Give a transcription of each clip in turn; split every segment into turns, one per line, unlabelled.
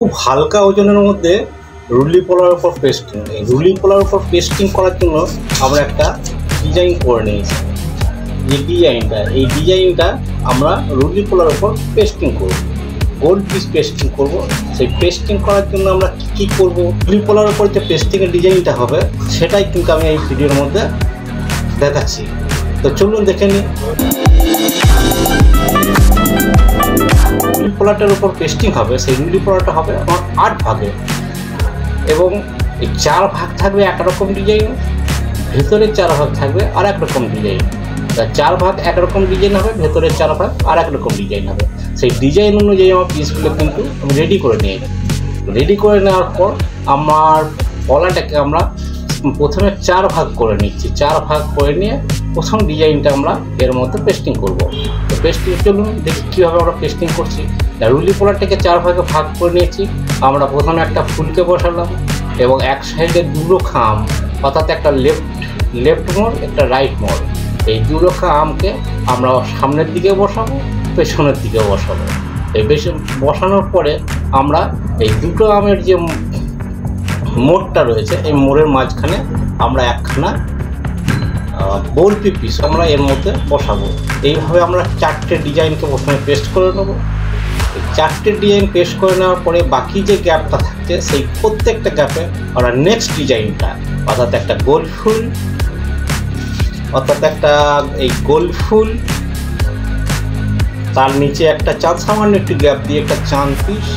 খুব হালকা ওজনের মধ্যে রুলি পোলার উপর পেস্টিং। এই রুলি পোলার উপর পেস্টিং করার জন্য আমরা একটা ডিজাইন করে নিয়েছি। এই ডিজাইনটা আমরা রুলি পোলার উপর পেস্টিং করব, গোল্ড পিস পেস্টিং করব। সেই পেস্টিং করার জন্য আমরা কী করব, রুলি পোলার উপর যে পেস্টিংয়ের ডিজাইনটা হবে সেটাই কিন্তু আমি এই ভিডিওর মধ্যে দেখাচ্ছি। তো চলুন দেখে নিই। রুলি পোলারটার উপর পেস্টিং হবে, সেই রুলি পোলারটা হবে আমার 8 ভাগে এবং এই 4 ভাগ থাকবে একরকম ডিজাইন, ভেতরে 4 ভাগ থাকবে আর একরকম ডিজাইন। 4 ভাগ একরকম ডিজাইন হবে, ভেতরে 4 ভাগ আর একরকম ডিজাইন হবে। সেই ডিজাইন অনুযায়ী আমার পিসগুলো কিন্তু আমি রেডি করে নিয়ে যাই। রেডি করে নেওয়ার পর আমার পলাটাকে আমরা প্রথমে 4 ভাগ করে নিচ্ছি। 4 ভাগ করে নিয়ে প্রথম ডিজাইনটা আমরা এর মধ্যে পেস্টিং করব। তো পেস্টিং চলুন দেখি কীভাবে আমরা পেস্টিং করছি। রুলি পোলারটাকে 4 ভাগে ভাগ করে নিয়েছি। আমরা প্রথমে একটা ফুলকে বসালাম এবং এক সাইডে 2 রোখা আম, অর্থাৎ একটা লেফট মোড় একটা রাইট মোড়। এই 2 রোখা আমকে আমরা সামনের দিকে বসাবো, পেছনের দিকে বসাবো। এই বসানোর পরে আমরা এই 2টো আমের যে মোড়টা রয়েছে এই মোড়ের মাঝখানে আমরা একখানা বলপি পিস আমরা এর মধ্যে বসাবো। এইভাবে আমরা 4টে ডিজাইনকে প্রথমে পেস্ট করে নেবো। 4টে ডিজাইন পেস্ট করে নেওয়ার পরে বাকি যে গ্যাপটা থাকছে সেই প্রত্যেকটা গ্যাপে আমরা নেক্সট ডিজাইনটা, অর্থাৎ একটা গোল ফুল, এই গোল ফুল, তার নিচে একটা চাঁদ, সামান্য একটু গ্যাপ দিয়ে একটা চাঁদ পিস,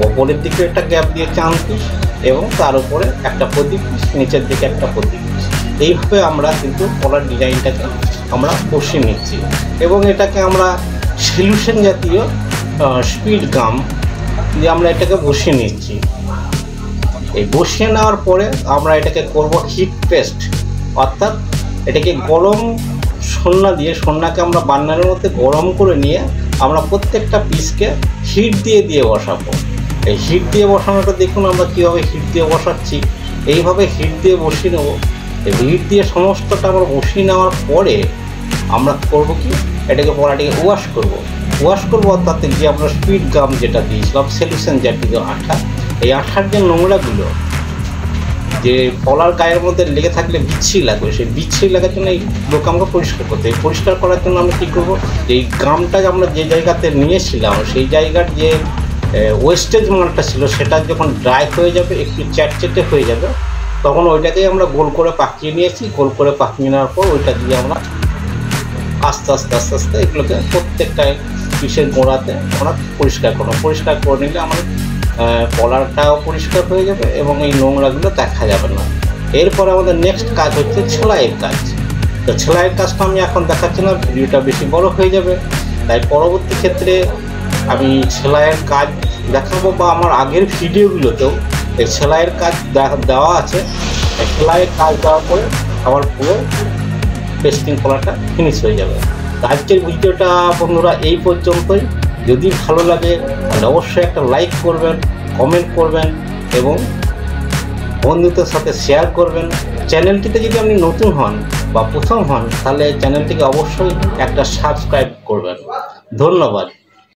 ওপরের দিকে একটা গ্যাপ দিয়ে চাঁদ পিস এবং তার উপরে একটা প্রদীপ পিস, নিচের দিকে একটা প্রদীপ পিস। এইভাবে আমরা কিন্তু পলার ডিজাইনটাকে আমরা বসিয়ে নিচ্ছি এবং এটাকে আমরা সলিউশন জাতীয় স্পিড গাম দিয়ে আমরা এটাকে বসিয়ে নিচ্ছি। এই বসিয়ে নেওয়ার পরে আমরা এটাকে করব হিট পেস্ট, অর্থাৎ এটাকে গরম সন্না দিয়ে, সন্নাকে আমরা বান্নারের মধ্যে গরম করে নিয়ে আমরা প্রত্যেকটা পিসকে হিট দিয়ে বসাবো। এই হিট দিয়ে বসানোটা দেখুন আমরা কীভাবে হিট দিয়ে বসাচ্ছি। এইভাবে হিট দিয়ে বসিয়ে নেবো। এই হিট দিয়ে সমস্তটা আমরা বসিয়ে নেওয়ার পরে আমরা করব কি, এটাকে পলাটাকে ওয়াশ করব অর্থাৎ যে আমরা স্পিড গাম যেটা দিয়েছিলাম, সলিউশন জাতীয় আঠা, এই আঠার যে নোংরাগুলো যে পলার গায়ের মধ্যে লেগে থাকলে বিচ্ছিরি লাগবে, সেই বিচ্ছিরি লাগার জন্য এইগুলোকে আমরা পরিষ্কার করতে হবে। পরিষ্কার করার জন্য আমরা কী করবো, এই গামটা আমরা যে জায়গাতে নিয়েছিলাম সেই জায়গার যে ওয়েস্টেজ মালটা ছিল সেটা যখন ড্রাই হয়ে যাবে, একটু চ্যাটচেটে হয়ে যাবে, তখন ওইটাকেই আমরা গোল করে পাকিয়ে নিয়েছি। গোল করে পাকিয়ে নেওয়ার পর ওইটা দিয়ে আমরা আস্তে আস্তে এগুলোকে প্রত্যেকটা পিসের গোড়াতে আমরা পরিষ্কার করে নিলে আমার পলারটাও পরিষ্কার হয়ে যাবে এবং এই নোংরাগুলো দেখা যাবে না। এরপরে আমাদের নেক্সট কাজ হচ্ছে সেলাইয়ের কাজ। তো সেলাইয়ের কাজটা আমি এখন দেখাচ্ছি না, ভিডিওটা বেশি বড় হয়ে যাবে, তাই পরবর্তী ক্ষেত্রে আমি সেলাইয়ের কাজ দেখাবো বা আমার আগের ভিডিওগুলোতেও এই সেলাইয়ের কাজ দেওয়া আছে। এই সেলাইয়ের কাজ দেওয়ার পরে আমার পুরো পেস্টিং পলাটা ফিনিশ হয়ে যাবে। তো আজকের ভিডিওটা বন্ধুরা এই পর্যন্তই। যদি ভালো লাগে তাহলে অবশ্যই একটা লাইক করবেন, কমেন্ট করবেন এবং বন্ধুদের সাথে শেয়ার করবেন। চ্যানেলটিতে যদি আপনি নতুন হন বা প্রথম হন তাহলে চ্যানেলটিকে অবশ্যই একটা সাবস্ক্রাইব করবেন। ধন্যবাদ।